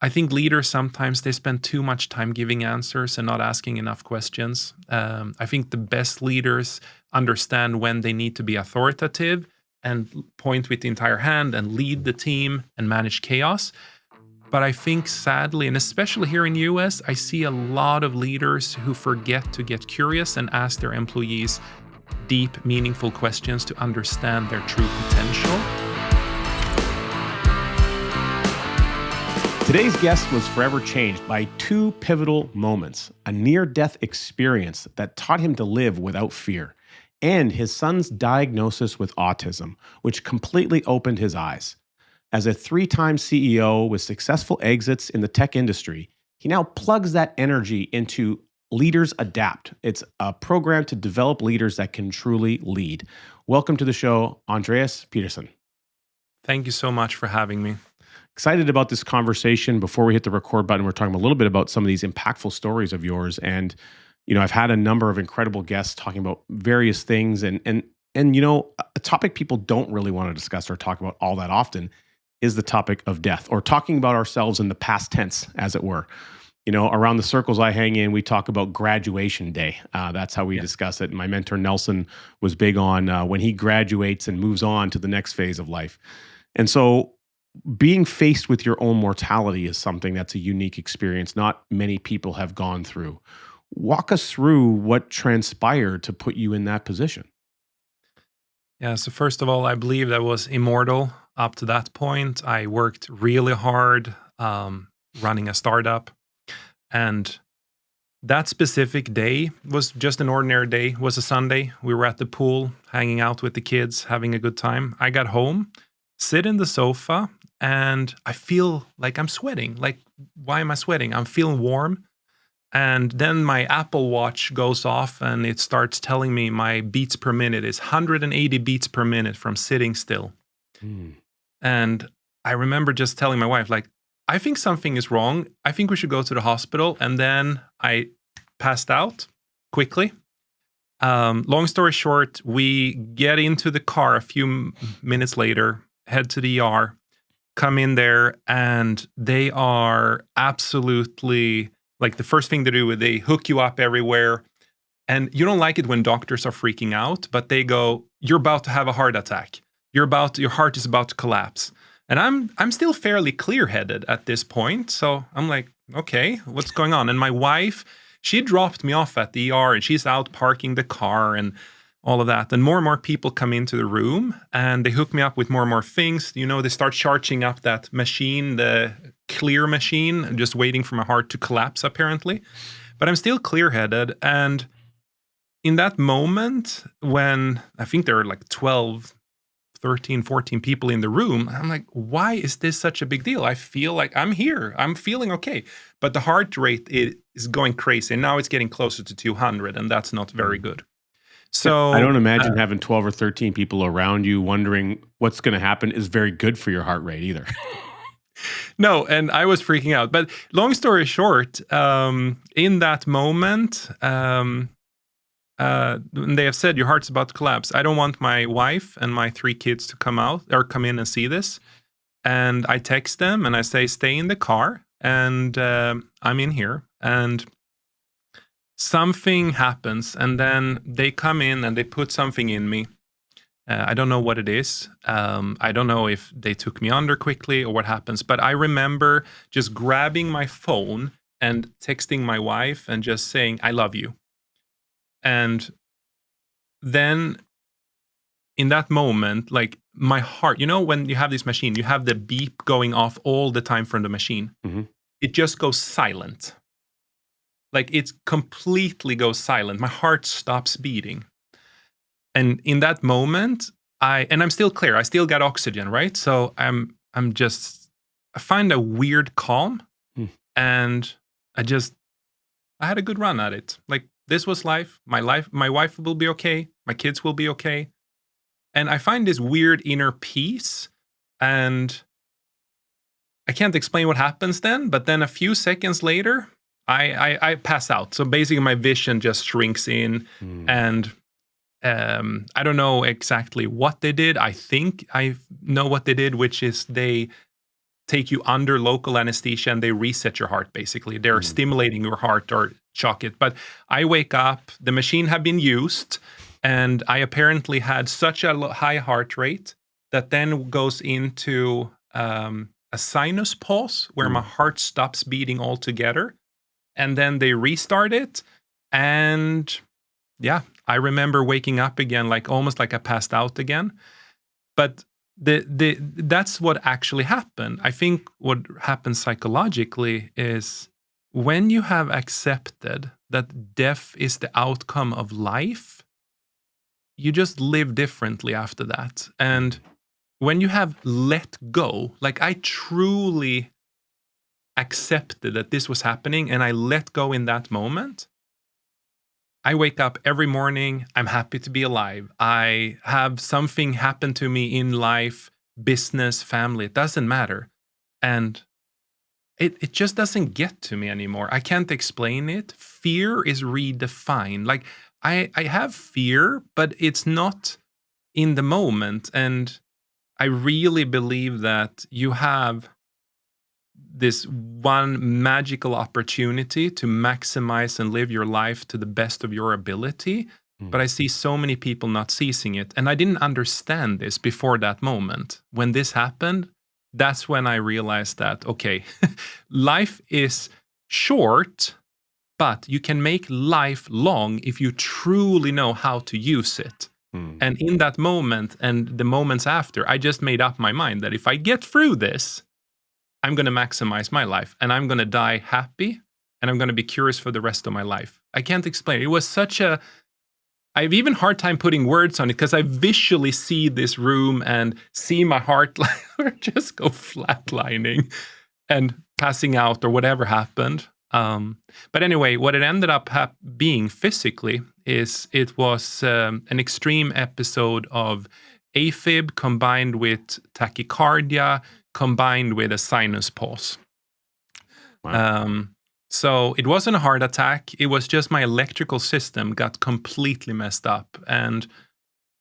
I think leaders sometimes they spend too much time giving answers and not asking enough questions. I think the best leaders understand when they need to be authoritative and point with the entire hand and lead the team and manage chaos. But I think sadly, and especially here in the US, I see a lot of leaders who forget to get curious and ask their employees deep, meaningful questions to understand their true potential. Today's guest was forever changed by two pivotal moments: a near-death experience that taught him to live without fear, and his son's diagnosis with autism, which completely opened his eyes. As a three-time CEO with successful exits in the tech industry, he now plugs that energy into Leaders Adapt. It's a program to develop leaders that can truly lead. Welcome to the show, Andreas Pettersson. Thank you so much for having me. Excited about this conversation. Before we hit the record button, we're talking a little bit about some of these impactful stories of yours. And, I've had a number of incredible guests talking about various things. And a topic people don't really want to discuss or talk about all that often is the topic of death, or talking about ourselves in the past tense, as it were. Around the circles I hang in, we talk about graduation day. That's how we discuss it. And my mentor, Nelson, was big on when he graduates and moves on to the next phase of life. And so being faced with your own mortality is something that's a unique experience not many people have gone through. Walk us through what transpired to put you in that position. Yeah, so first of all, I believe I was immortal up to that point. I worked really hard running a startup. And that specific day was just an ordinary day. It was a Sunday. We were at the pool, hanging out with the kids, having a good time. I got home, sit in the sofa, and I feel like I'm sweating. Like, why am I sweating? I'm feeling warm. And then my Apple Watch goes off and it starts telling me my beats per minute is 180 beats per minute from sitting still. Mm. And I remember just telling my wife, like, I think something is wrong. I think we should go to the hospital. And then I passed out quickly. Long story short, we get into the car a few minutes later, head to the ER, come in there, and they are absolutely, like, the first thing they do is they hook you up everywhere. And you don't like it when doctors are freaking out, but they go, "You're about to have a heart attack. Your heart is about to collapse." And I'm still fairly clear-headed at this point. So I'm like, okay, what's going on? And my wife, she dropped me off at the ER and she's out parking the car and all of that. And more people come into the room and they hook me up with more and more things. They start charging up that machine, the clear machine, just waiting for my heart to collapse, apparently. But I'm still clear-headed. And in that moment, when I think there were like 12, 13, 14 people in the room, I'm like, why is this such a big deal? I feel like I'm here. I'm feeling okay. But the heart rate is going crazy. And now it's getting closer to 200, and that's not very good. So I don't imagine having 12 or 13 people around you wondering what's going to happen is very good for your heart rate either. No, and I was freaking out. But long story short, in that moment, they have said your heart's about to collapse. I don't want my wife and my 3 kids to come in and see this. And I text them and I say, stay in the car. And I'm in here. And something happens. And then they come in and they put something in me. I don't know what it is. I don't know if they took me under quickly or what happens. But I remember just grabbing my phone and texting my wife and just saying, I love you. And then in that moment, like, my heart, when you have this machine, you have the beep going off all the time from the machine. Mm-hmm. It just goes silent. Like, it completely goes silent. My heart stops beating. And in that moment, I'm still clear. I still got oxygen, right? So I find a weird calm. And I had a good run at it. Like, this was life. My wife will be okay. My kids will be okay. And I find this weird inner peace. And I can't explain what happens then. But then a few seconds later, I pass out. So basically my vision just shrinks in. And I don't know exactly what they did. I think I know what they did, which is they take you under local anesthesia and they reset your heart, basically. They're stimulating your heart or shock it. But I wake up, the machine had been used, and I apparently had such a high heart rate that then goes into a sinus pause where my heart stops beating altogether. And then they restart it. And yeah, I remember waking up again, like almost like I passed out again. But that's what actually happened. I think what happens psychologically is when you have accepted that death is the outcome of life, you just live differently after that. And when you have let go, like I truly accepted that this was happening and I let go in that moment, I wake up every morning, I'm happy to be alive. I have something happen to me in life, business, family, it doesn't matter. And it just doesn't get to me anymore. I can't explain it. Fear is redefined. Like I have fear, but it's not in the moment. And I really believe that you have this one magical opportunity to maximize and live your life to the best of your ability. But I see so many people not seizing it. And I didn't understand this before that moment. When this happened, that's when I realized that, okay, life is short, but you can make life long if you truly know how to use it. And in that moment and the moments after, I just made up my mind that if I get through this, I'm going to maximize my life and I'm going to die happy and I'm going to be curious for the rest of my life. I can't explain. It was such a, I have even hard time putting words on it because I visually see this room and see my heart just go flatlining and passing out or whatever happened. But anyway, what it ended up being physically is it was an extreme episode of AFib combined with tachycardia, combined with a sinus pause. Wow. So it wasn't a heart attack. It was just my electrical system got completely messed up. And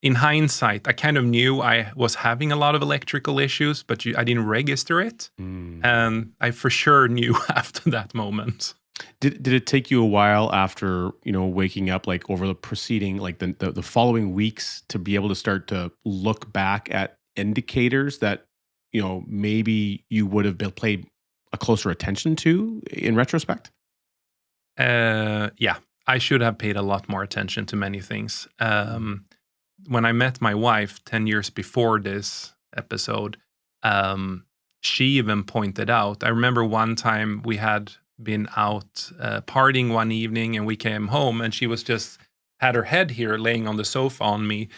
in hindsight, I kind of knew I was having a lot of electrical issues, but I didn't register it. And I for sure knew after that moment. Did it take you a while after, waking up, like over the preceding, like the following weeks, to be able to start to look back at indicators that, maybe you would have paid a closer attention to in retrospect? Yeah, I should have paid a lot more attention to many things. When I met my wife 10 years before this episode, she even pointed out, I remember one time we had been out partying one evening and we came home and she was just had her head here laying on the sofa on me.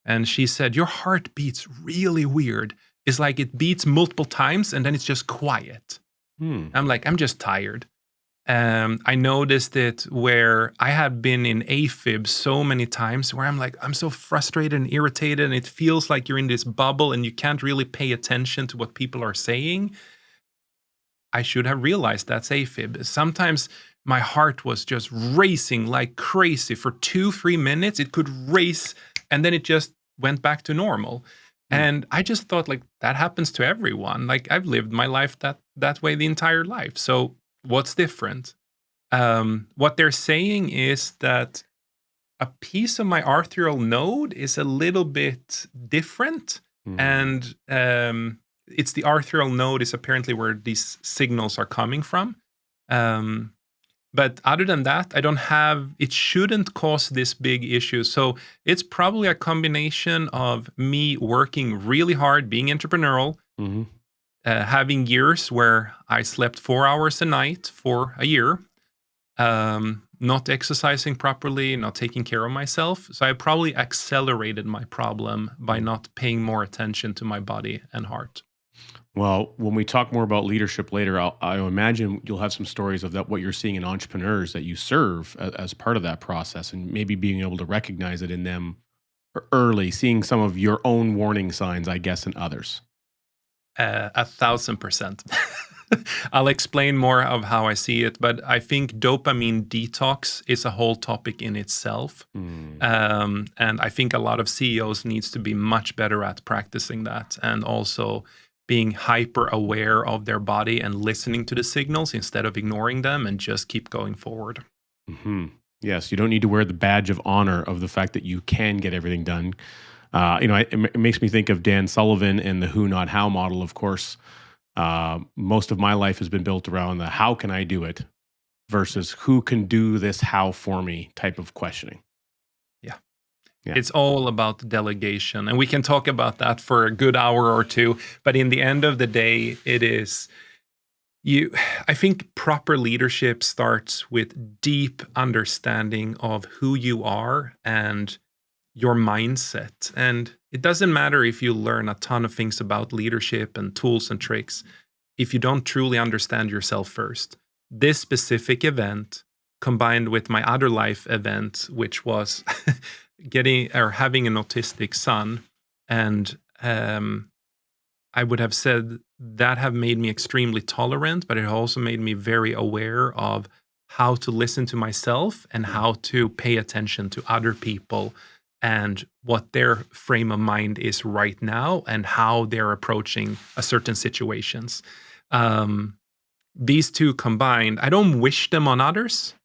And she said, your heart beats really weird. It's like it beats multiple times and then it's just quiet. I'm like, I'm just tired. I noticed it where I had been in AFib so many times where I'm like, I'm so frustrated and irritated and it feels like you're in this bubble and you can't really pay attention to what people are saying. I should have realized that's AFib. Sometimes my heart was just racing like crazy for 2-3 minutes. It could race and then it just went back to normal. And I just thought like that happens to everyone. Like I've lived my life that way the entire life. So what's different? What they're saying is that a piece of my arterial node is a little bit different. And it's the arterial node is apparently where these signals are coming from. But other than that, it shouldn't cause this big issue. So it's probably a combination of me working really hard, being entrepreneurial, having years where I slept 4 hours a night for a year, not exercising properly, not taking care of myself. So I probably accelerated my problem by not paying more attention to my body and heart. Well, when we talk more about leadership later, I imagine you'll have some stories of that, what you're seeing in entrepreneurs that you serve as part of that process, and maybe being able to recognize it in them early, seeing some of your own warning signs, I guess, in others. 1,000%. I'll explain more of how I see it, but I think dopamine detox is a whole topic in itself. And I think a lot of CEOs needs to be much better at practicing that and also being hyper aware of their body and listening to the signals instead of ignoring them and just keep going forward. Hmm. Yes, you don't need to wear the badge of honor of the fact that you can get everything done. It makes me think of Dan Sullivan and the who, not how model. Of course, most of my life has been built around the how can I do it versus who can do this how for me type of questioning. Yeah. Yeah. It's all about delegation. And we can talk about that for a good hour or two. But in the end of the day, it is I think proper leadership starts with deep understanding of who you are and your mindset. And it doesn't matter if you learn a ton of things about leadership and tools and tricks if you don't truly understand yourself first. This specific event combined with my other life event, which was getting or having an autistic son, and I would have said that have made me extremely tolerant, but it also made me very aware of how to listen to myself and how to pay attention to other people and what their frame of mind is right now and how they're approaching a certain situations. These two combined, I don't wish them on others,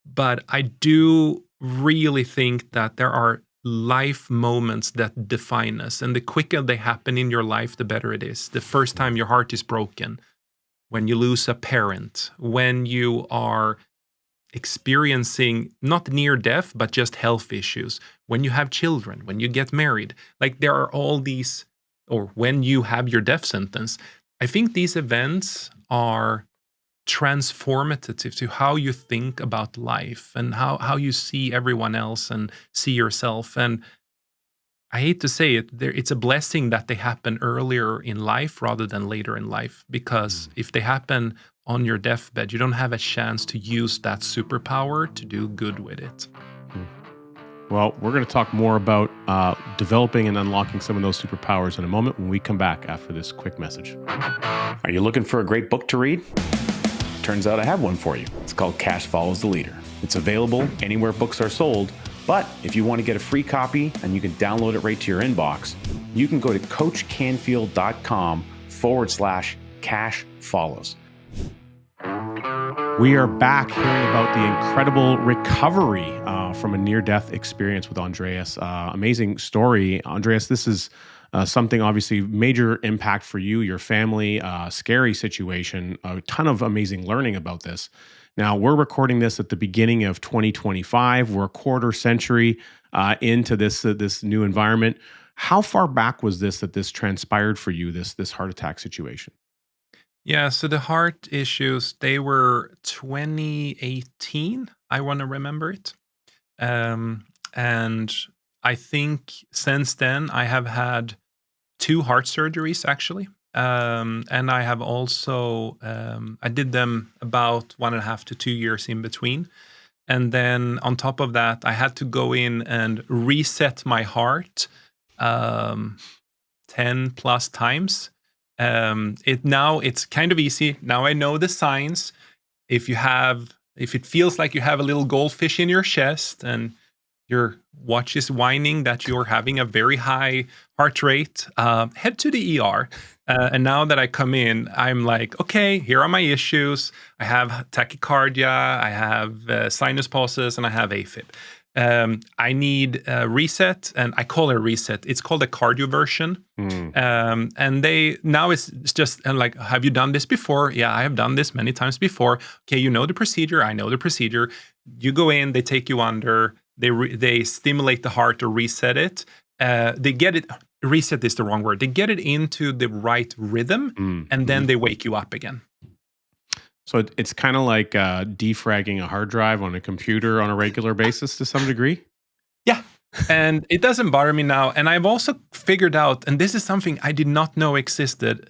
but I do really think that there are life moments that define us. And the quicker they happen in your life, the better it is. The first time your heart is broken, when you lose a parent, when you are experiencing not near death, but just health issues, when you have children, when you get married, like there are all these, or when you have your death sentence. I think these events are transformative to how you think about life and how you see everyone else and see yourself. And I hate to say it, it's a blessing that they happen earlier in life rather than later in life, because if they happen on your deathbed, you don't have a chance to use that superpower to do good with it. Well, we're going to talk more about developing and unlocking some of those superpowers in a moment when we come back after this quick message. Are you looking for a great book to read? Turns out I have one for you. It's called Cash Follows the Leader. It's available anywhere books are sold, but if you want to get a free copy and you can download it right to your inbox, you can go to coachcanfield.com/cash follows. We are back hearing about the incredible recovery from a near-death experience with Andreas. Amazing story. Andreas, this is something obviously major impact for you, your family, scary situation, a ton of amazing learning about this. Now, we're recording this at the beginning of 2025. We're a quarter century into this new environment. How far back was this that this transpired for you, this heart attack situation? Yeah, so the heart issues, they were 2018. I want to remember it. And I think since then I have had two heart surgeries actually. And I have also, I did them about 1.5 to 2 years in between. And then on top of that, I had to go in and reset my heart 10 plus times. It's kind of easy. Now I know the signs. If it feels like you have a little goldfish in your chest and your watch is whining that you're having a very high heart rate, head to the ER. And now that I come in, I'm like, okay, here are my issues. I have tachycardia, I have sinus pulses, and I have AFib. I need a reset, and I call it a reset. It's called a cardioversion. And now it's just like, have you done this before? Yeah, I have done this many times before. Okay, you know the procedure. I know the procedure. You go in, they take you under, they stimulate the heart to reset it. They get it. Reset is the wrong word. They get it into the right rhythm, and then they wake you up again. So it's kind of like defragging a hard drive on a computer on a regular basis to some degree? Yeah. And it doesn't bother me now. And I've also figured out, and this is something I did not know existed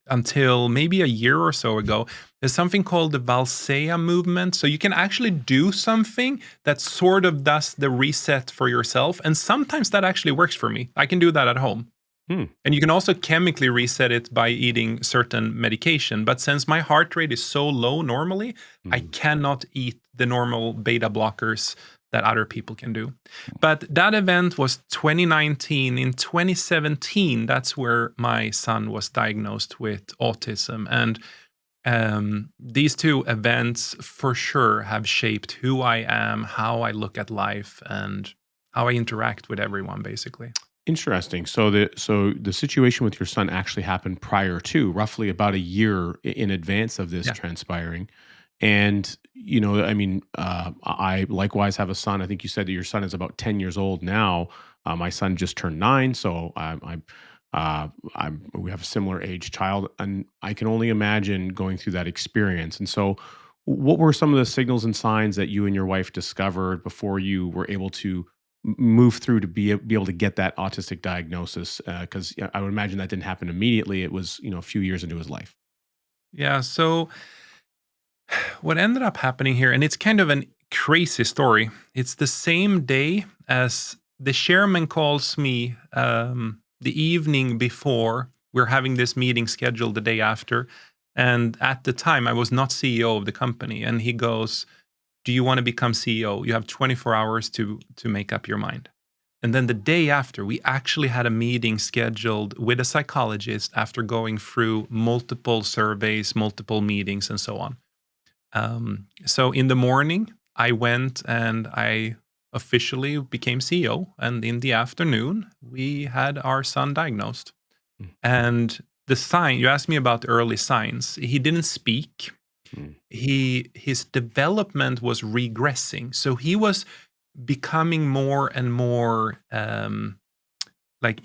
until maybe a year or so ago, there's something called the Valsea movement. So you can actually do something that sort of does the reset for yourself. And sometimes that actually works for me. I can do that at home. And you can also chemically reset it by eating certain medication. But since my heart rate is so low normally, I cannot eat the normal beta blockers that other people can do. But that event was 2019. In 2017, that's where my son was diagnosed with autism. And these two events for sure have shaped who I am, how I look at life, and how I interact with everyone, basically. Interesting. So the situation with your son actually happened prior to, roughly about a year in advance of this Yeah. transpiring. And I mean, I likewise have a son. I think you said that your son is about 10 years old now. My son just turned 9, so we have a similar age child, and I can only imagine going through that experience. And so, what were some of the signals and signs that you and your wife discovered before you were able to move through to be able to get that autistic diagnosis? Because I would imagine that didn't happen immediately. It was a few years into his life. Yeah. So what ended up happening here, and it's kind of an crazy story. It's the same day as the chairman calls me the evening before. We're having this meeting scheduled the day after. And at the time, I was not CEO of the company. And he goes, "Do you want to become CEO? You have 24 hours to make up your mind." And then the day after, we actually had a meeting scheduled with a psychologist after going through multiple surveys, multiple meetings, and so on. So in the morning, I went and I officially became CEO. And in the afternoon, we had our son diagnosed. Mm, And the sign, you asked me about the early signs. He didn't speak. mm, His development was regressing. So he was becoming more and more like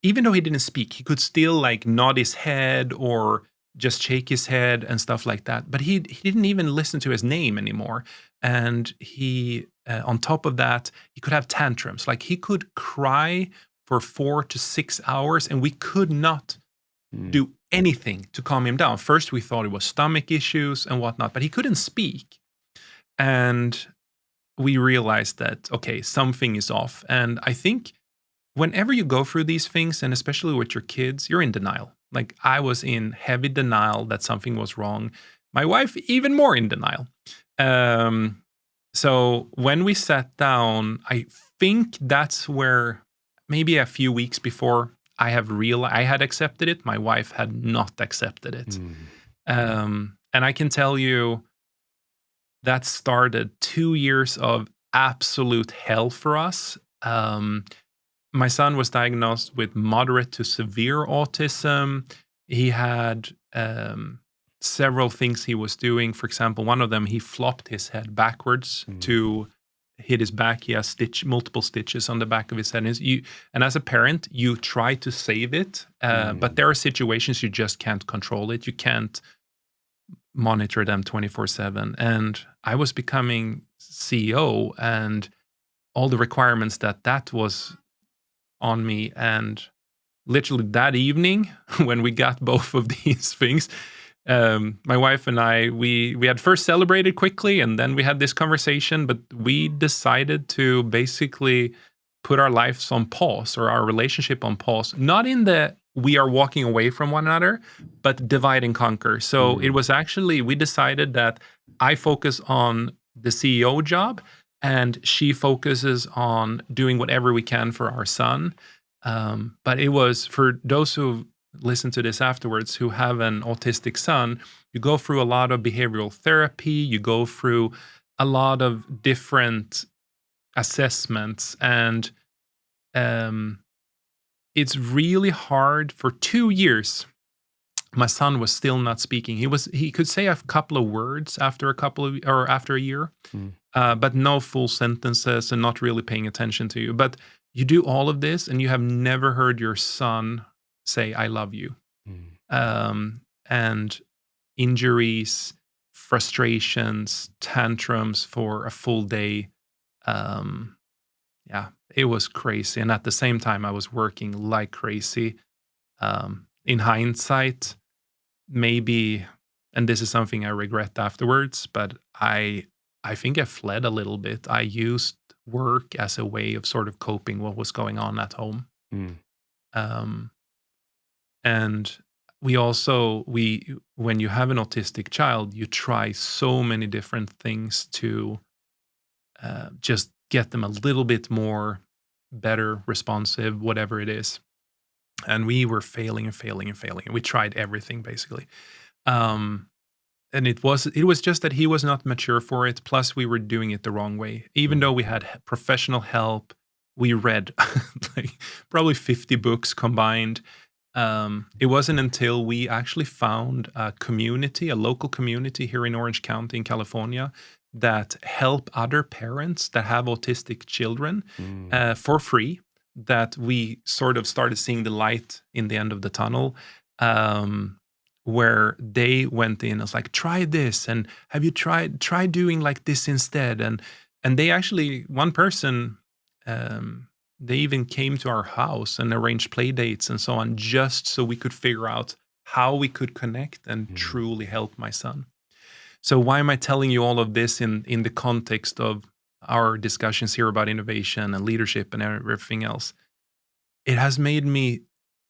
even though he didn't speak, he could still like nod his head or just shake his head and stuff like that. But he didn't even listen to his name anymore. And he on top of that, he could have tantrums. Like he could cry for 4 to 6 hours, and we could not mm, do anything to calm him down. First, we thought it was stomach issues and whatnot, but he couldn't speak. And we realized that, okay, something is off. And I think whenever you go through these things, and especially with your kids, you're in denial. Like I was in heavy denial that something was wrong. My wife, even more in denial. Um, so when we sat down, I think that's where maybe a few weeks before I had accepted it. My wife had not accepted it. mm, And I can tell you that started 2 years of absolute hell for us. My son was diagnosed with moderate to severe autism. He had several things he was doing. For example, one of them, he flopped his head backwards mm, to hit his back. He has multiple stitches on the back of his head. And as a parent, you try to save it, but mm, there are situations you just can't control it. You can't monitor them 24/7. And I was becoming CEO, and all the requirements that was on me. And literally that evening, when we got both of these things, my wife and I, we had first celebrated quickly, and then we had this conversation. But we decided to basically put our lives on pause, or our relationship on pause. Not in the we are walking away from one another, but divide and conquer. So it mm. was actually, we decided that I focus on the CEO job, and she focuses on doing whatever we can for our son. But it was, for those who listen to this afterwards who have an autistic son, you go through a lot of behavioral therapy, you go through a lot of different assessments, and um, it's really hard. For 2 years, my son was still not speaking. He could say a couple of words after a year, Mm, but no full sentences, and not really paying attention to you. But you do all of this, and you have never heard your son say, "I love you." mm. And injuries, frustrations, tantrums for a full day. Um, yeah, it was crazy. And at the same time, I was working like crazy. In hindsight, maybe, and this is something I regret afterwards, but I think I fled a little bit. I used work as a way of sort of coping what was going on at home. Mm, Um, and we when you have an autistic child, you try so many different things to just get them a little bit more better, responsive, whatever it is. And we were failing and failing and failing. And we tried everything basically. And it was just that he was not mature for it. Plus, we were doing it the wrong way. Even though we had professional help, we read like probably 50 books combined. It wasn't until we actually found a local community here in Orange County in California, that help other parents that have autistic children for free, that we sort of started seeing the light in the end of the tunnel. Where they went in and was like, try this, and have you try doing like this instead? And they actually, one person, they even came to our house and arranged play dates and so on, just so we could figure out how we could connect and truly help my son. So why am I telling you all of this in the context of our discussions here about innovation and leadership and everything else? It has made me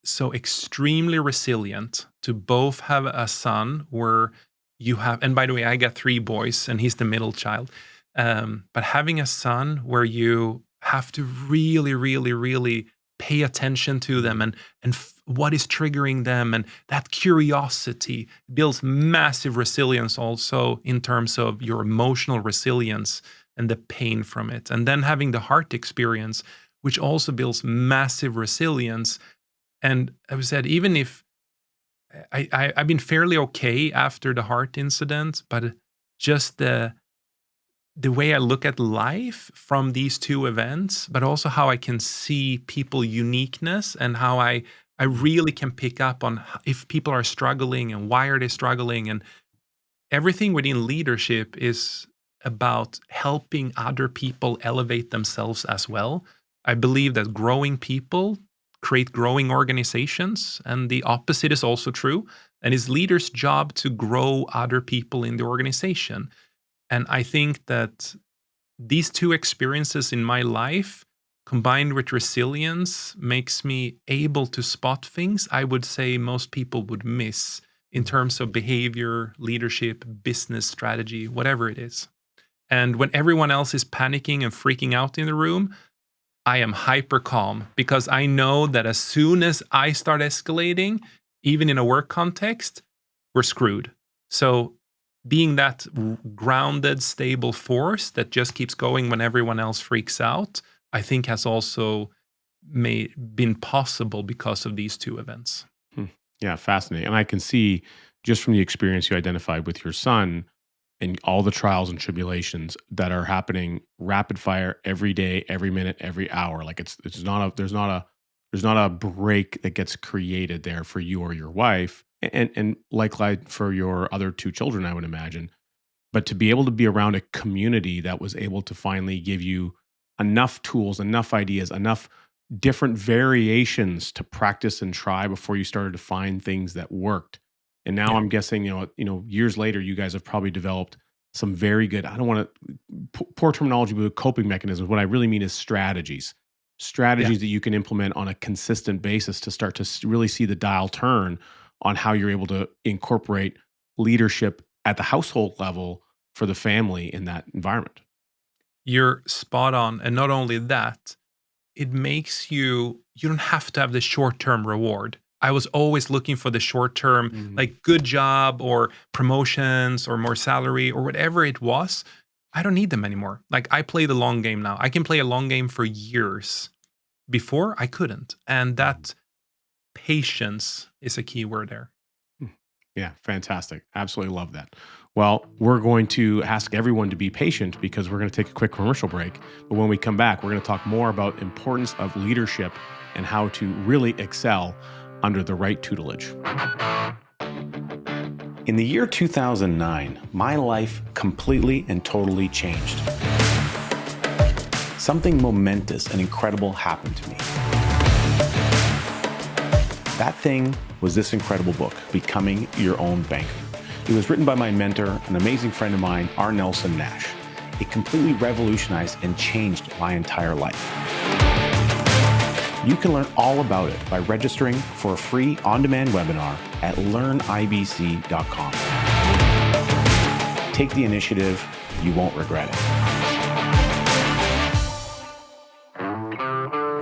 so extremely resilient to both have a son where you have, and by the way, I got 3 boys and he's the middle child. But having a son where you have to really, really, really pay attention to them and what is triggering them, and that curiosity builds massive resilience also in terms of your emotional resilience and the pain from it. And then having the heart experience, which also builds massive resilience. And I said, even if I've been fairly okay after the heart incident, but just the way I look at life from these 2 events, but also how I can see people uniqueness and how I really can pick up on if people are struggling and why are they struggling. And everything within leadership is about helping other people elevate themselves as well. I believe that growing people create growing organizations, and the opposite is also true. And it's leaders' job to grow other people in the organization. And I think that these 2 experiences in my life, combined with resilience, makes me able to spot things I would say most people would miss in terms of behavior, leadership, business strategy, whatever it is. And when everyone else is panicking and freaking out in the room, I am hyper calm, because I know that as soon as I start escalating, even in a work context, we're screwed. So being that grounded, stable force that just keeps going when everyone else freaks out, I think has also been possible because of these 2 events. Yeah, fascinating. And I can see just from the experience you identified with your son and all the trials and tribulations that are happening rapid fire every day, every minute, every hour. Like there's not a break that gets created there for you or your wife, and likewise for your other 2 children, I would imagine. But to be able to be around a community that was able to finally give you enough tools, enough ideas, enough different variations to practice and try before you started to find things that worked. And now I'm guessing, years later, you guys have probably developed some very good, I don't want to, poor terminology, but coping mechanisms. What I really mean is strategies that you can implement on a consistent basis to start to really see the dial turn on how you're able to incorporate leadership at the household level for the family in that environment. You're spot on. And not only that, it makes you don't have to have the short-term reward. I was always looking for the short-term, like good job or promotions or more salary or whatever it was. I don't need them anymore. Like, I play the long game now. I can play a long game for years. Before, I couldn't. And that patience is a key word there. Yeah, fantastic. Absolutely love that. Well, we're going to ask everyone to be patient because we're going to take a quick commercial break. But when we come back, we're going to talk more about importance of leadership and how to really excel under the right tutelage. In the year 2009, my life completely and totally changed. Something momentous and incredible happened to me. That thing was this incredible book, Becoming Your Own Banker. It was written by my mentor, an amazing friend of mine, R. Nelson Nash. It completely revolutionized and changed my entire life. You can learn all about it by registering for a free on-demand webinar at learnibc.com. Take the initiative, you won't regret it.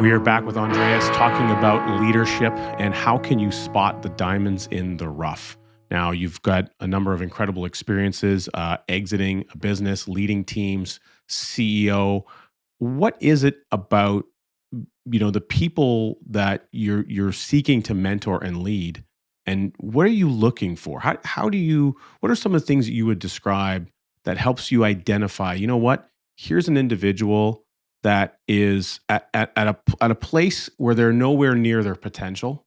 We are back with Andreas talking about leadership and how can you spot the diamonds in the rough. Now, you've got a number of incredible experiences exiting a business, leading teams, CEO. What is it about the people that you're seeking to mentor and lead, and what are you looking for? How do you what are some of the things that you would describe that helps you identify, what, here's an individual that is at a place where they're nowhere near their potential,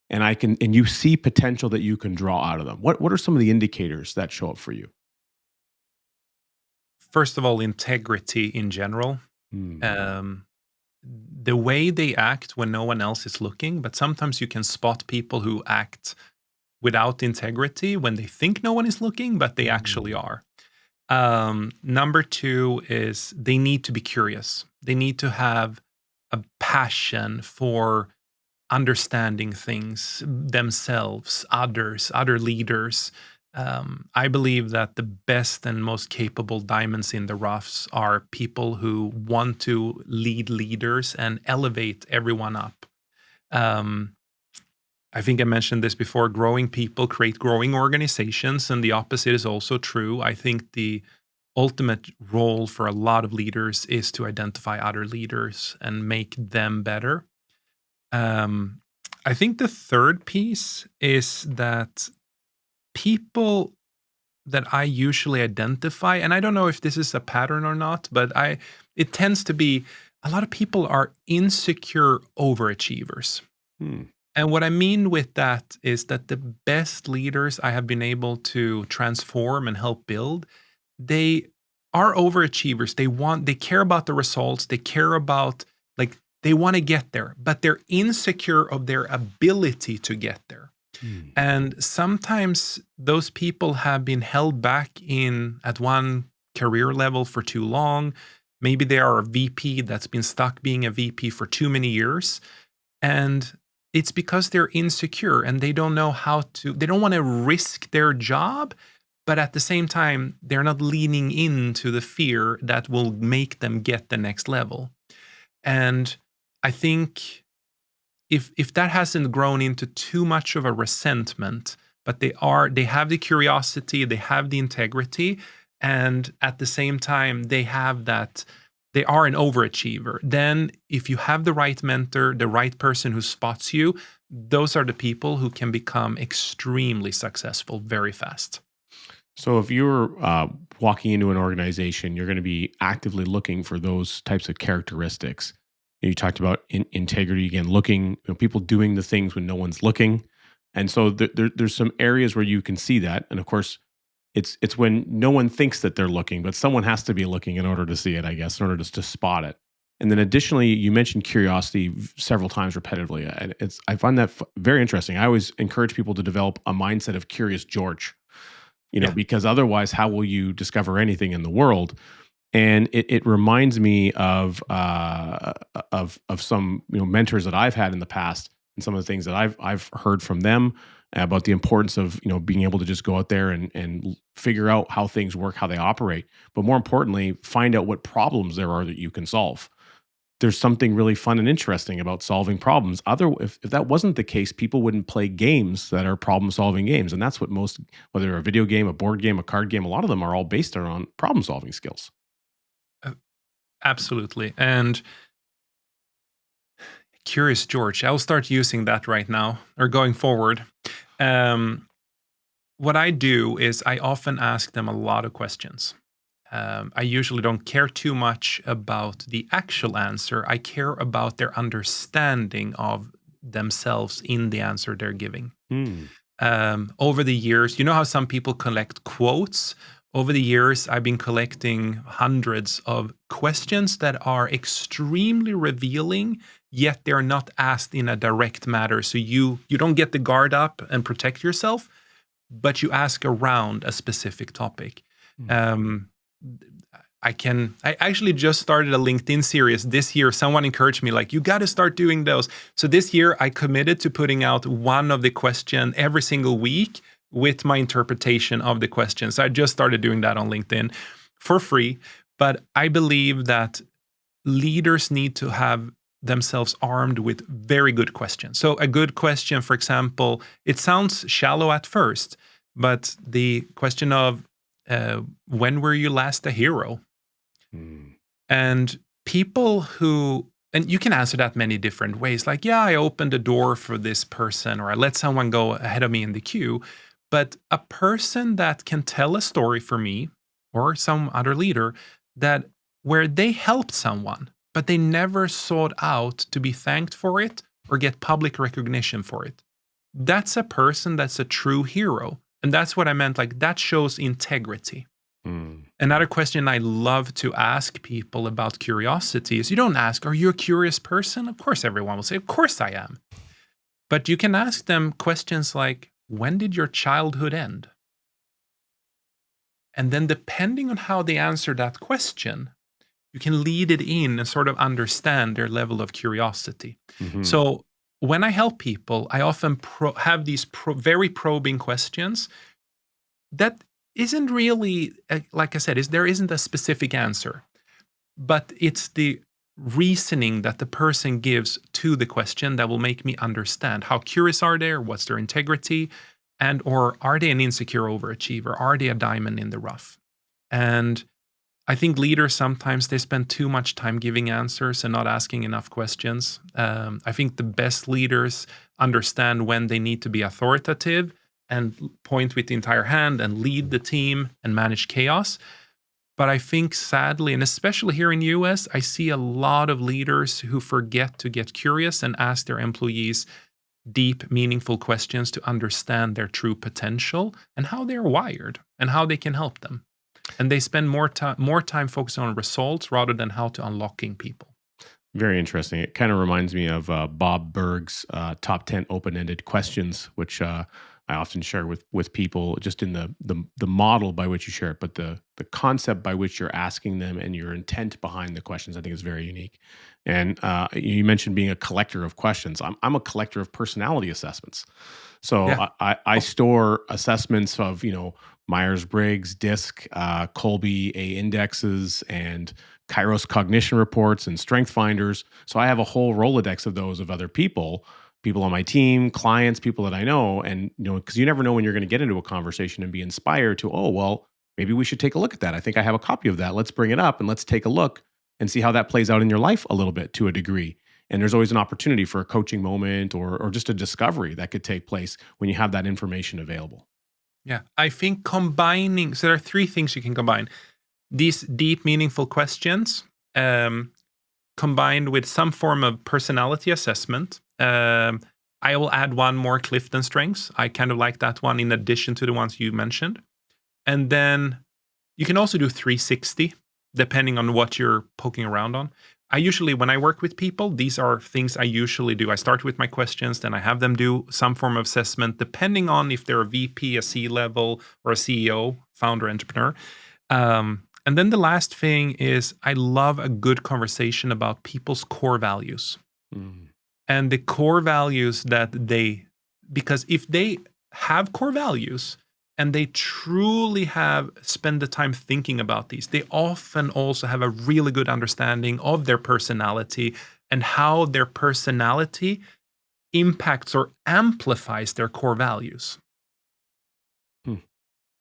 and you see potential that you can draw out of them. What are some of the indicators that show up for you? First of all, integrity in general. Hmm. Um, the way they act when no one else is looking, but sometimes you can spot people who act without integrity when they think no one is looking, but they actually are. Number two is they need to be curious. They need to have a passion for understanding things, themselves, others, other leaders. I believe that the best and most capable diamonds in the roughs are people who want to lead leaders and elevate everyone up. Um, I think I mentioned this before, growing people create growing organizations, and the opposite is also true. I think the ultimate role for a lot of leaders is to identify other leaders and make them better. Um, I think the third piece is that people that I usually identify, and I don't know if this is a pattern or not, but it tends to be a lot of people are insecure overachievers. Hmm. And what I mean with that is that the best leaders I have been able to transform and help build, they are overachievers. They care about the results. They care about, like, they want to get there, but they're insecure of their ability to get there. Hmm. And sometimes those people have been held back at one career level for too long. Maybe they are a VP that's been stuck being a VP for too many years. And it's because they're insecure and they don't know they don't want to risk their job, but at the same time, they're not leaning into the fear that will make them get the next level. And I think if that hasn't grown into too much of a resentment, but they have the curiosity, they have the integrity, and at the same time they have that they are an overachiever, then if you have the right mentor, the right person who spots you, those are the people who can become extremely successful very fast. So if you're walking into an organization, you're going to be actively looking for those types of characteristics. You talked about integrity again, looking, people doing the things when no one's looking, and so there's some areas where you can see that, and of course, it's when no one thinks that they're looking, but someone has to be looking in order to see it, I guess, in order to spot it. And then additionally, you mentioned curiosity several times repetitively. And I find that very interesting. I always encourage people to develop a mindset of curious George, Yeah. because otherwise, how will you discover anything in the world? And it reminds me of some mentors that I've had in the past, and some of the things that I've heard from them about the importance of being able to just go out there and figure out how things work, how they operate, but more importantly, find out what problems there are that you can solve. There's something really fun and interesting about solving problems. If that wasn't the case, people wouldn't play games that are problem solving games, and that's what most, whether a video game, a board game, a card game, a lot of them are all based around problem solving skills. Uh, Absolutely. And Curious George, I'll start using that right now or going forward. Um, what I do is I often ask them a lot of questions. I usually don't care too much about the actual answer. I care about their understanding of themselves in the answer they're giving. Hmm. Over the years, you know how some people collect quotes? Over the years, I've been collecting hundreds of questions that are extremely revealing, yet they're not asked in a direct manner. So you don't get the guard up and protect yourself, but you ask around a specific topic. Hmm. I actually just started a LinkedIn series this year. Someone encouraged me, like, you got to start doing those. So this year I committed to putting out one of the question every single week with my interpretation of the question. So I just started doing that on LinkedIn for free. But I believe that leaders need to have themselves armed with very good questions. So a good question, for example, it sounds shallow at first, but the question of when were you last a hero? Mm. And people who, and you can answer that many different ways. Like, yeah, I opened a door for this person, or I let someone go ahead of me in the queue. But a person that can tell a story for me or some other leader that where they helped someone, but they never sought out to be thanked for it or get public recognition for it. That's a person that's a true hero. And that's what I meant. Like, that shows integrity. Mm. Another question I love to ask people about curiosity is you don't ask, are you a curious person? Of course, everyone will say, of course I am. But you can ask them questions like, when did your childhood end? And then, depending on how they answer that question, you can lead it in and sort of understand their level of curiosity. Mhm. So, when I help people, I often have these very probing questions that isn't really, like I said, there isn't a specific answer, but it's the reasoning that the person gives to the question that will make me understand how curious are they, or what's their integrity, and or are they an insecure overachiever? Are they a diamond in the rough? And I think leaders sometimes they spend too much time giving answers and not asking enough questions. I think the best leaders understand when they need to be authoritative and point with the entire hand and lead the team and manage chaos. But I think sadly, and especially here in the US, I see a lot of leaders who forget to get curious and ask their employees deep, meaningful questions to understand their true potential and how they're wired and how they can help them. And they spend more time focusing on results rather than how to unlocking people. Very interesting. It kind of reminds me of Bob Berg's top 10 open-ended questions, which I often share with people, just in the model by which you share it, but the concept by which you're asking them and your intent behind the questions, I think is very unique. And you mentioned being a collector of questions. I'm a collector of personality assessments. So Yeah. I store assessments of, Myers-Briggs, DISC, Kolbe A indexes, and Kairos cognition reports and strength finders. So I have a whole Rolodex of those of other people on my team, clients, people that I know. And, because you never know when you're going to get into a conversation and be inspired to, oh, well, maybe we should take a look at that. I think I have a copy of that. Let's bring it up and let's take a look and see how that plays out in your life a little bit, to a degree. And there's always an opportunity for a coaching moment or just a discovery that could take place when you have that information available. Yeah. I think combining, so there are three things you can combine. These deep, meaningful questions, combined with some form of personality assessment. I will add one more, Clifton strengths. I kind of like that one in addition to the ones you mentioned. And then you can also do 360, depending on what you're poking around on. I usually, when I work with people, these are things I usually do. I start with my questions, then I have them do some form of assessment, depending on if they're a VP, a C-level, or a CEO, founder, entrepreneur. And then the last thing is I love a good conversation about people's core values. Mm. And the core values because if they have core values and they truly have spent the time thinking about these, they often also have a really good understanding of their personality and how their personality impacts or amplifies their core values. Hmm.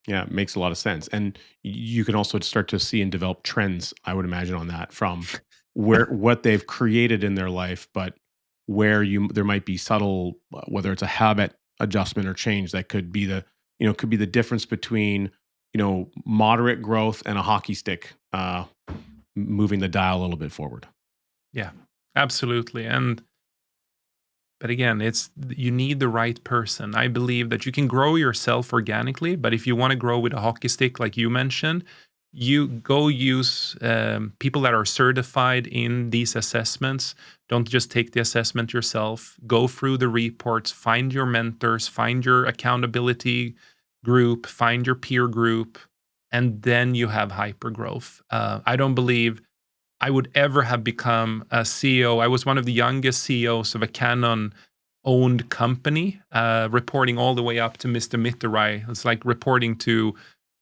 Yeah, it makes a lot of sense. And you can also start to see and develop trends, I would imagine, on that, from what they've created in their life, but where there might be subtle, whether it's a habit adjustment or change that could be the difference between, moderate growth and a hockey stick, moving the dial a little bit forward. Yeah, absolutely. But again, you need the right person. I believe that you can grow yourself organically, but if you want to grow with a hockey stick, like you mentioned, you go use people that are certified in these assessments. Don't just take the assessment yourself. Go through the reports, find your mentors, find your accountability group, find your peer group, and then you have hyper growth. I don't believe I would ever have become a CEO. I was one of the youngest CEOs of a Canon owned company, reporting all the way up to Mr. Mitterrand. It's like reporting to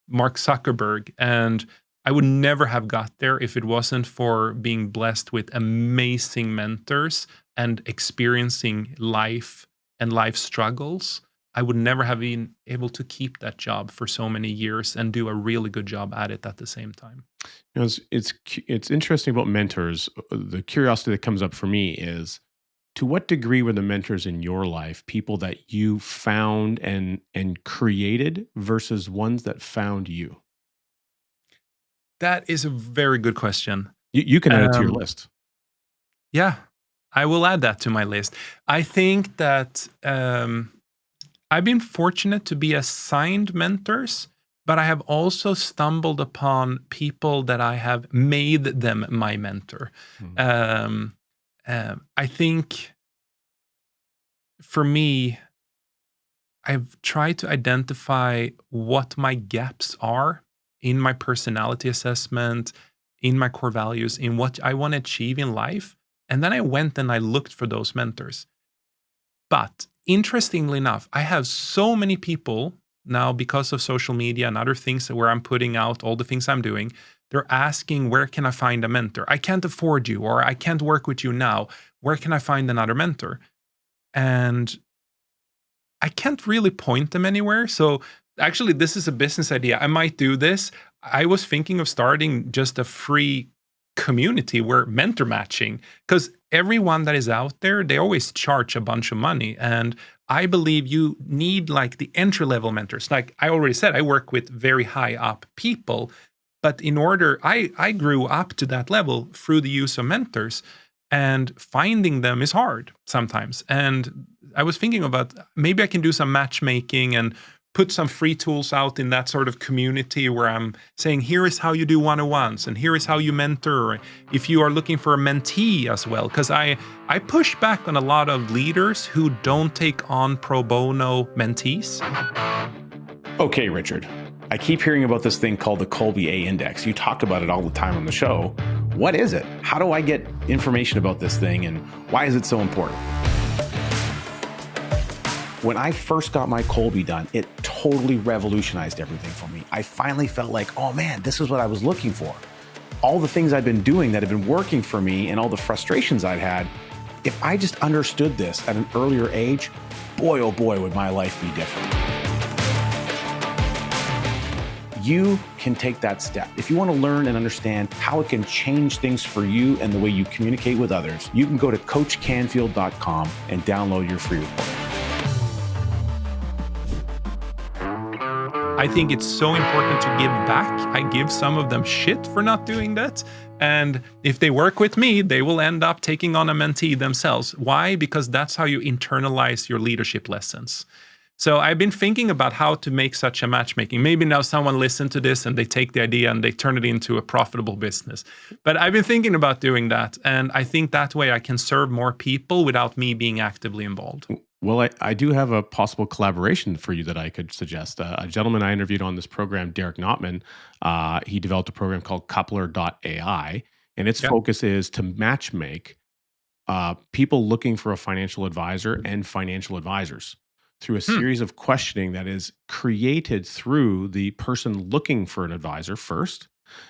Mark Zuckerberg. And I would never have got there if it wasn't for being blessed with amazing mentors and experiencing life and life struggles. I would never have been able to keep that job for so many years and do a really good job at it at the same time. It's interesting about mentors. The curiosity that comes up for me is, to what degree were the mentors in your life people that you found and created versus ones that found you? That is a very good question. You can add it to your Um, list. yeah, I will add that to my list. I think that I've been fortunate to be assigned mentors, but I have also stumbled upon people that I have made them my mentor. Mm. Um, I think for me, I've tried to identify what my gaps are in my personality assessment, in my core values, in what I want to achieve in life. And then I went and I looked for those mentors. But interestingly enough, I have so many people now because of social media and other things where I'm putting out all the things I'm doing. They're asking, where can I find a mentor? I can't afford you, or I can't work with you now. Where can I find another mentor? And I can't really point them anywhere. So actually, this is a business idea. I might do this. I was thinking of starting just a free community where mentor matching, because everyone that is out there, they always charge a bunch of money. And I believe you need like the entry level mentors. Like I already said, I work with very high up people. But in order, I grew up to that level through the use of mentors, and finding them is hard sometimes. And I was thinking about maybe I can do some matchmaking and put some free tools out in that sort of community where I'm saying, here is how you do one-on-ones and here is how you mentor. If you are looking for a mentee as well, because I push back on a lot of leaders who don't take on pro bono mentees. Okay, Richard. I keep hearing about this thing called the Kolbe A Index. You talk about it all the time on the show. What is it? How do I get information about this thing, and why is it so important? When I first got my Kolbe done, it totally revolutionized everything for me. I finally felt like, oh man, this is what I was looking for. All the things I've been doing that have been working for me and all the frustrations I'd had, if I just understood this at an earlier age, boy, oh boy, would my life be different. You can take that step. If you want to learn and understand how it can change things for you and the way you communicate with others, you can go to coachcanfield.com and download your free report. I think it's so important to give back. I give some of them shit for not doing that. And if they work with me, they will end up taking on a mentee themselves. Why? Because that's how you internalize your leadership lessons. So I've been thinking about how to make such a matchmaking. Maybe now someone listened to this and they take the idea and they turn it into a profitable business. But I've been thinking about doing that. And I think that way I can serve more people without me being actively involved. Well, I do have a possible collaboration for you that I could suggest. A gentleman I interviewed on this program, Derek Notman, he developed a program called Coupler.ai, and its Yeah. focus is to matchmake people looking for a financial advisor and financial advisors through a Hmm. series of questioning that is created through the person looking for an advisor first.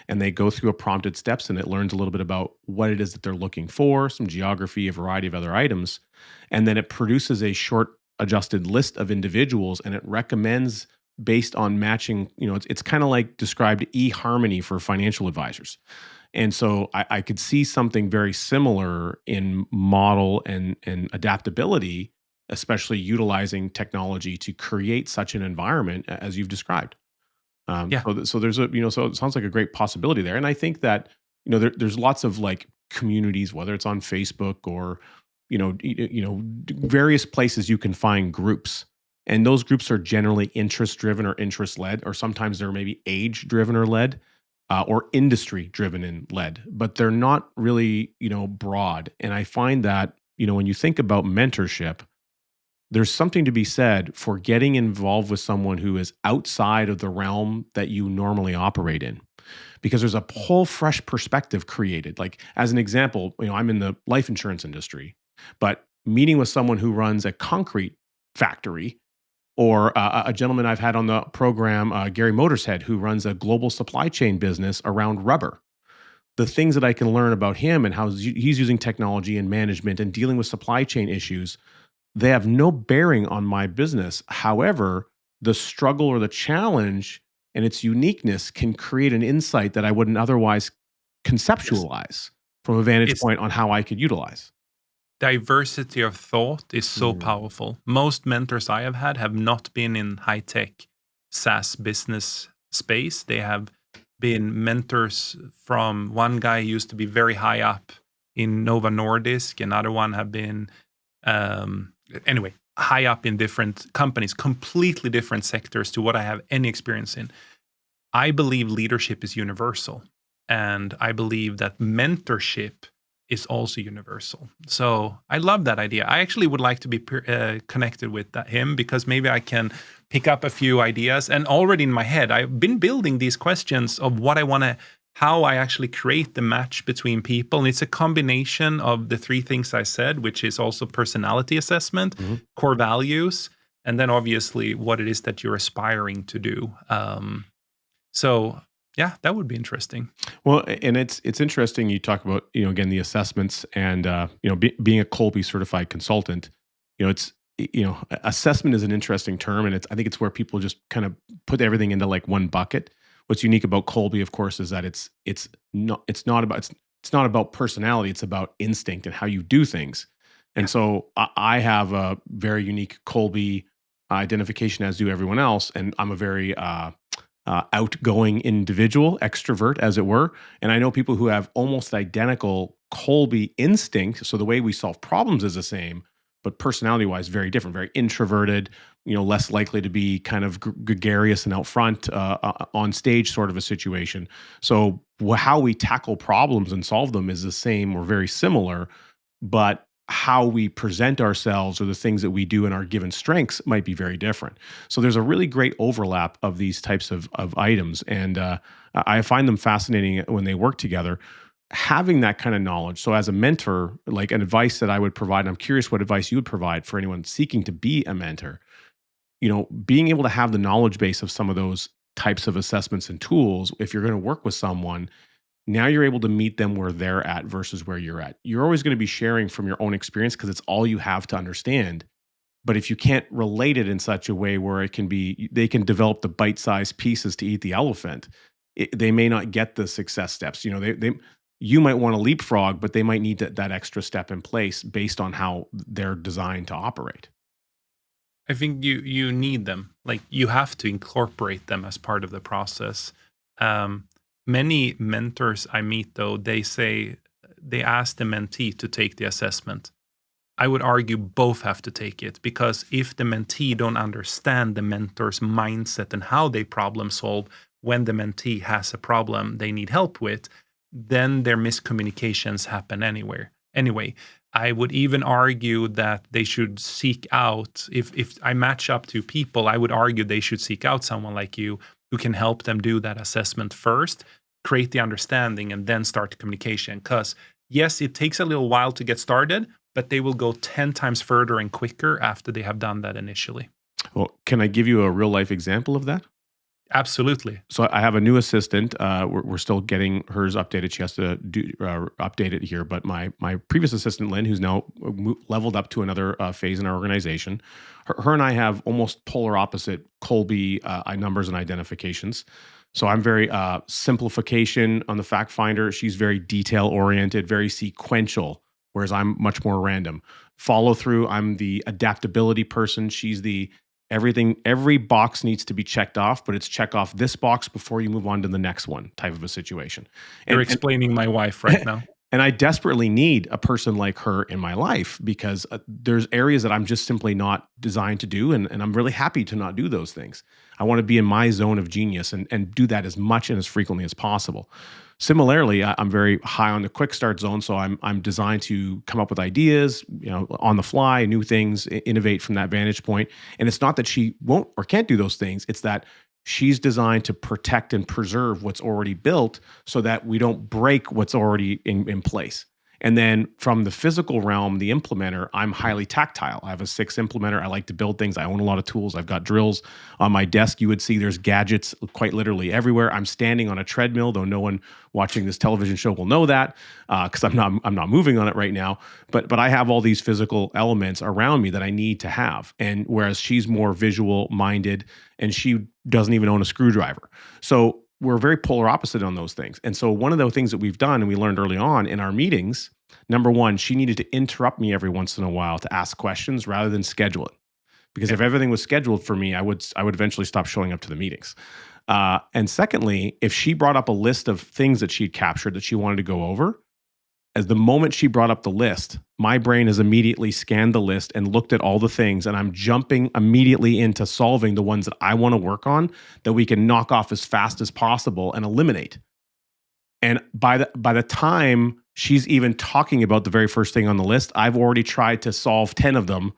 And they go through a prompted steps, and it learns a little bit about what it is that they're looking for, some geography, a variety of other items. And then it produces a short adjusted list of individuals, and it recommends based on matching. It's kind of like described eHarmony for financial advisors. And so I could see something very similar in model and adaptability, especially utilizing technology to create such an environment as you've described. Yeah. So there's so it sounds like a great possibility there. And I think that, there's lots of like communities, whether it's on Facebook or, various places you can find groups. And those groups are generally interest driven or interest led, or sometimes they're maybe age driven or led, or industry driven and led, but they're not really, broad. And I find that, when you think about mentorship, there's something to be said for getting involved with someone who is outside of the realm that you normally operate in, because there's a whole fresh perspective created. Like, as an example, I'm in the life insurance industry, but meeting with someone who runs a concrete factory, Or a gentleman I've had on the program, Gary Motorshead, who runs a global supply chain business around rubber. The things that I can learn about him and how he's using technology and management and dealing with supply chain issues, they have no bearing on my business. However, the struggle or the challenge and its uniqueness can create an insight that I wouldn't otherwise Yes. conceptualize from a vantage It's point on how I could utilize. diversity of thought is so Mm. powerful. Most mentors I have had have not been in high tech SaaS business space. They have been mentors from one guy used to be very high up in Nova Nordisk, another one have been anyway, high up in different companies, completely different sectors to what I have any experience in. I believe leadership is universal, and I believe that mentorship is also universal. So I love that idea. I actually would like to be connected with him because maybe I can pick up a few ideas. And already in my head, I've been building these questions of what I want to, how I actually create the match between people. And it's a combination of the three things I said, which is also personality assessment, Mhm. core values, and then obviously what it is that you're aspiring to do. So yeah, that would be interesting. Well, and it's interesting you talk about, again, the assessments and being a Kolbe certified consultant. It's assessment is an interesting term, and I think it's where people just kind of put everything into like one bucket. What's unique about Kolbe, of course, is that it's not about personality. It's about instinct and how you do things. Yeah. And so I have a very unique Kolbe identification, as do everyone else, and I'm a very outgoing individual, extrovert, as it were. And I know people who have almost identical Kolbe instinct. So the way we solve problems is the same, but personality wise, very different, very introverted, less likely to be kind of gregarious and out front on stage sort of a situation. So how we tackle problems and solve them is the same or very similar, but how we present ourselves or the things that we do in our given strengths might be very different. So there's a really great overlap of these types of items. And I find them fascinating when they work together. Having that kind of knowledge. So as a mentor, like an advice that I would provide, and I'm curious what advice you would provide for anyone seeking to be a mentor, being able to have the knowledge base of some of those types of assessments and tools, if you're going to work with someone, now you're able to meet them where they're at versus where you're at. You're always going to be sharing from your own experience because it's all you have to understand. But if you can't relate it in such a way where they can develop the bite-sized pieces to eat the elephant, they may not get the success steps. You might want to leapfrog, but they might need that extra step in place based on how they're designed to operate. I think you need them. Like you have to incorporate them as part of the process. Many mentors I meet, though, they ask the mentee to take the assessment. I would argue both have to take it because if the mentee don't understand the mentor's mindset and how they problem solve when the mentee has a problem they need help with, then their miscommunications happen anywhere. Anyway, I would even argue that they should seek out, if I match up to people, I would argue they should seek out someone like you who can help them do that assessment first, create the understanding, and then start the communication. Because yes, it takes a little while to get started, but they will go 10 times further and quicker after they have done that initially. Well, can I give you a real life example of that? Absolutely. So I have a new assistant. We're still getting hers updated. She has to update it here. But my previous assistant, Lynn, who's now leveled up to another phase in our organization, her and I have almost polar opposite Kolbe numbers and identifications. So I'm very simplification on the fact finder. She's very detail oriented, very sequential, whereas I'm much more random. Follow through. I'm the adaptability person. She's the everything, every box needs to be checked off, but it's check off this box before you move on to the next one type of a situation. You're And explaining my wife right now. and I desperately need a person like her in my life because there's areas that I'm just simply not designed to do. And I'm really happy to not do those things. I want to be in my zone of genius and do that as much and as frequently as possible. Similarly, I'm very high on the quick start zone. So I'm designed to come up with ideas, on the fly, new things, innovate from that vantage point. And it's not that she won't or can't do those things. It's that she's designed to protect and preserve what's already built so that we don't break what's already in place. And then from the physical realm, the implementer, I'm highly tactile. I have a 6 implementer. I like to build things. I own a lot of tools. I've got drills on my desk. You would see there's gadgets quite literally everywhere. I'm standing on a treadmill, though no one watching this television show will know that because I'm not moving on it right now. But I have all these physical elements around me that I need to have. And whereas she's more visual minded and she doesn't even own a screwdriver. So we're very polar opposite on those things. And so one of the things that we've done and we learned early on in our meetings, number one, she needed to interrupt me every once in a while to ask questions rather than schedule it. Because if everything was scheduled for me, I would eventually stop showing up to the meetings. And secondly, if she brought up a list of things that she'd captured that she wanted to go over, as the moment she brought up the list, my brain has immediately scanned the list and looked at all the things, and I'm jumping immediately into solving the ones that I want to work on that we can knock off as fast as possible and eliminate. And by the time she's even talking about the very first thing on the list, I've already tried to solve 10 of them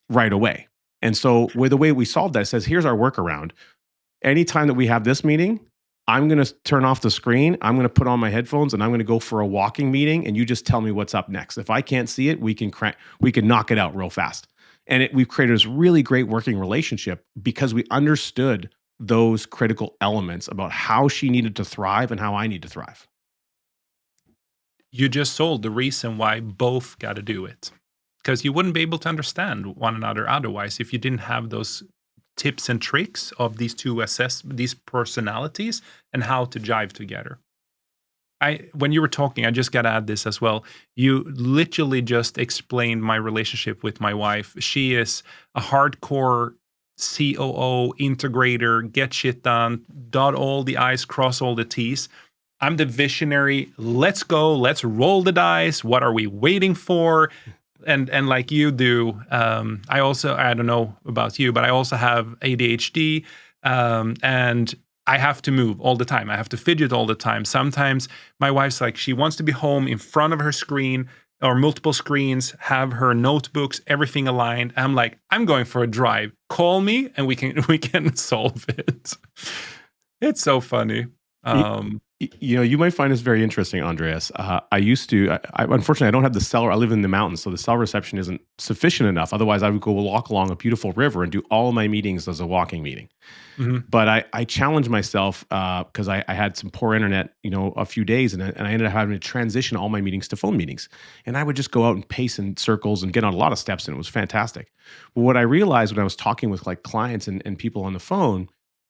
right away. And so with the way we solved that, it says, here's our workaround. Anytime that we have this meeting, I'm going to turn off the screen. I'm going to put on my headphones and I'm going to go for a walking meeting. And you just tell me what's up next. If I can't see it, we can knock it out real fast. And we've created this really great working relationship because we understood those critical elements about how she needed to thrive and how I need to thrive. You just sold the reason why both got to do it, because you wouldn't be able to understand one another otherwise if you didn't have those tips and tricks of these two these personalities and how to jive together. When you were talking, I just got to add this as well. You literally just explained my relationship with my wife. She is a hardcore COO integrator, get shit done, dot all the I's, cross all the T's. I'm the visionary. Let's go. Let's roll the dice. What are we waiting for? And like you do, I don't know about you, but I also have ADHD, and I have to move all the time. I have to fidget all the time. Sometimes my wife's like, she wants to be home in front of her screen or multiple screens, have her notebooks, everything aligned. I'm like, I'm going for a drive. Call me and we can solve it. It's so funny. You might find this very interesting, Andreas. I used to, unfortunately, I don't have the cell. I live in the mountains, so the cell reception isn't sufficient enough. Otherwise, I would go walk along a beautiful river and do all of my meetings as a walking meeting. Mm-hmm. But I challenged myself because I had some poor internet, a few days, and I ended up having to transition all my meetings to phone meetings. And I would just go out and pace in circles and get on a lot of steps, and it was fantastic. But what I realized when I was talking with like clients and people on the phone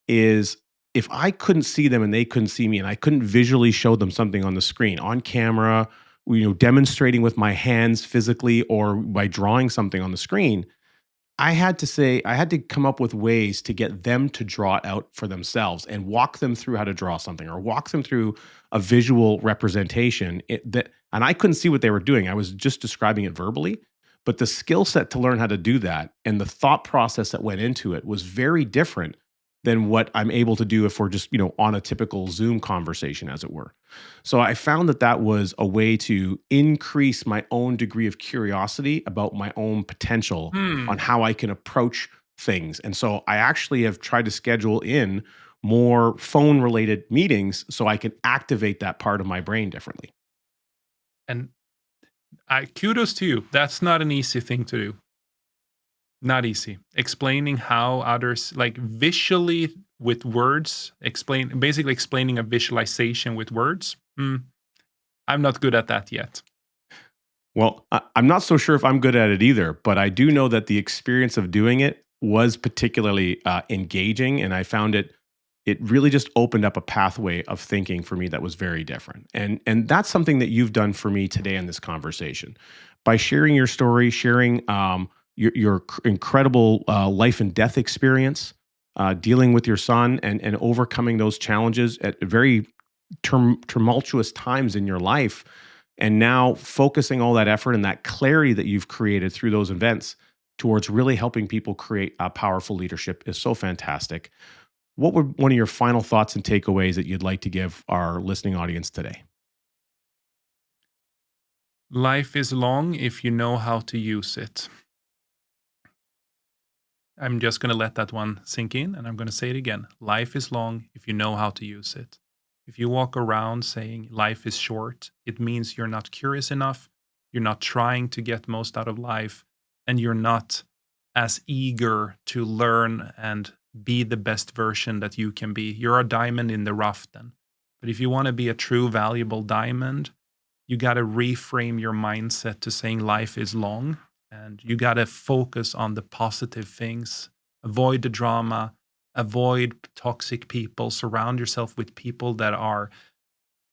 is, if I couldn't see them and they couldn't see me and I couldn't visually show them something on the screen, on camera, demonstrating with my hands physically or by drawing something on the screen, I had to come up with ways to get them to draw it out for themselves and walk them through how to draw something or walk them through a visual representation and I couldn't see what they were doing. I was just describing it verbally, but the skill set to learn how to do that and the thought process that went into it was very different than what I'm able to do if we're just, on a typical Zoom conversation, as it were. So I found that was a way to increase my own degree of curiosity about my own potential on how I can approach things. And so I actually have tried to schedule in more phone-related meetings so I can activate that part of my brain differently. And kudos to you. That's not an easy thing to do. Not easy. Explaining how others, like visually with words, basically explaining a visualization with words. I'm not good at that yet. Well, I'm not so sure if I'm good at it either, but I do know that the experience of doing it was particularly engaging, and I found it really just opened up a pathway of thinking for me that was very different. And that's something that you've done for me today in this conversation. By sharing your story, sharing your incredible life and death experience, dealing with your son and overcoming those challenges at very tumultuous times in your life, and now focusing all that effort and that clarity that you've created through those events towards really helping people create a powerful leadership is so fantastic. What were one of your final thoughts and takeaways that you'd like to give our listening audience today? Life is long if you know how to use it. I'm just going to let that one sink in, and I'm going to say it again. Life is long if you know how to use it. If you walk around saying life is short, it means you're not curious enough, you're not trying to get most out of life, and you're not as eager to learn and be the best version that you can be. You're a diamond in the rough then. But if you want to be a true valuable diamond, you got to reframe your mindset to saying life is long, and you got to focus on the positive things. Avoid the drama, avoid toxic people, surround yourself with people that are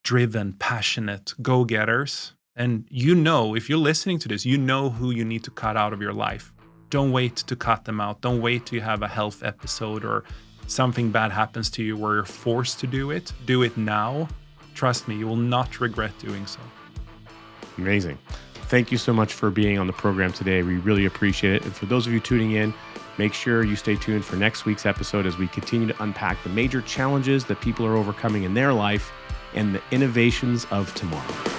driven, passionate, go-getters. And you know, if you're listening to this, you know who you need to cut out of your life. Don't wait to cut them out. Don't wait till you have a health episode or something bad happens to you where you're forced to do it. Do it now. Trust me, you will not regret doing so. Amazing. Thank you so much for being on the program today. We really appreciate it. And for those of you tuning in, make sure you stay tuned for next week's episode as we continue to unpack the major challenges that people are overcoming in their life and the innovations of tomorrow.